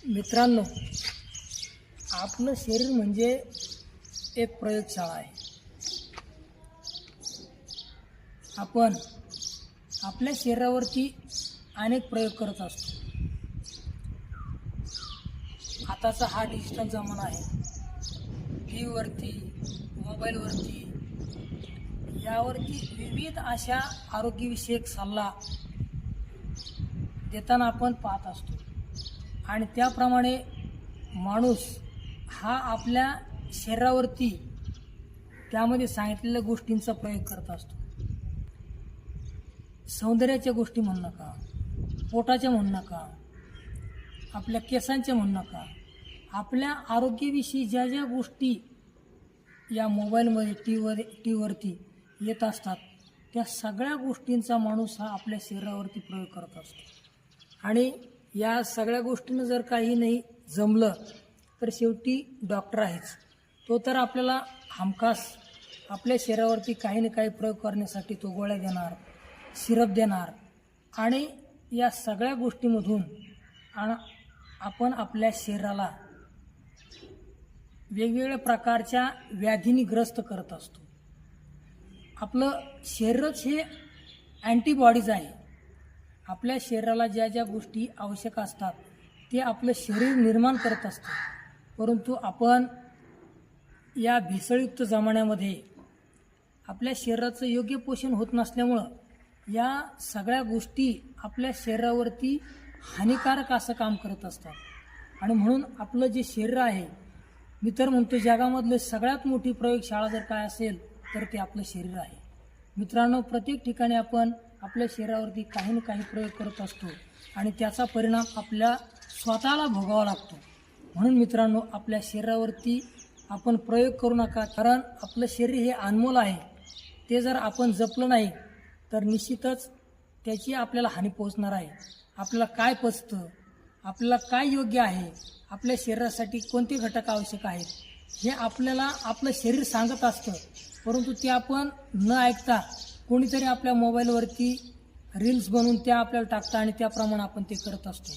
मित्रांनो, आपलं शरीर म्हणजे एक प्रयोगशाळा आहे. आपण आपल्या शरीरावरती अनेक प्रयोग करत असतो. आताचा हा डिजिटल जमाना आहे. टी व्हीवरती, मोबाईलवरती यावरती विविध अशा आरोग्यविषयक सल्ला देताना आपण पाहत असतो आणि त्याप्रमाणे माणूस हा आपल्या शरीरावरती त्यामध्ये सांगितलेल्या गोष्टींचा प्रयोग करत असतो. सौंदर्याच्या गोष्टी म्हणू नका, पोटाच्या म्हणू नका, आपल्या केसांच्या म्हणू नका, आपल्या आरोग्याविषयी ज्या ज्या गोष्टी या मोबाईलमध्ये टी व्हीवरती येत असतात त्या सगळ्या गोष्टींचा माणूस हा आपल्या शरीरावरती प्रयोग करत असतो. आणि या सगळ्या गोष्टींना जर काही नाही जमलं तर शेवटी डॉक्टर आहेच. तो तर आपल्याला हमखास आपल्या शरीरावरती काही ना काही प्रयोग करण्यासाठी तो गोळ्या देणार, सिरप देणार आणि या सगळ्या गोष्टीमधून आपण आपल्या शरीराला वेगवेगळ्या प्रकारच्या व्याधींनी ग्रस्त करत असतो. आपलं शरीरच हे अँटीबॉडीज आहे. आपल्या शरीराला ज्या ज्या गोष्टी आवश्यक असतात ते आपलं शरीर निर्माण करत असतं. परंतु आपण या भेसळयुक्त जमान्यामध्ये आपल्या शरीराचं योग्य पोषण होत नसल्यामुळं या सगळ्या गोष्टी आपल्या शरीरावरती हानिकारक असं काम करत असतात. आणि म्हणून आपलं जे शरीर आहे, मी तर म्हणतो जगामधलं सगळ्यात मोठी प्रयोगशाळा जर काय असेल तर ते आपलं शरीर आहे. मित्रांनो, प्रत्येक ठिकाणी आपण आपल्या शरीरावरती काही ना काही प्रयोग करत असतो आणि त्याचा परिणाम आपल्या स्वतःला भोगावा लागतो. म्हणून मित्रांनो, आपल्या शरीरावरती आपण प्रयोग करू नका, कारण आपलं शरीर हे अनमोल आहे. ते जर आपण जपलं नाही तर निश्चितच त्याची आपल्याला हानी पोहोचणार आहे. आपल्याला काय पचतं, आपल्याला काय योग्य आहे, आपल्या शरीरासाठी कोणते घटक आवश्यक आहेत हे आपल्याला आपलं शरीर सांगत असतं. परंतु ते आपण न ऐकता कोणीतरी आपल्या मोबाईलवरती रील्स बनवून त्या आपल्याला टाकतं आणि त्याप्रमाणे आपण ते करत असतो.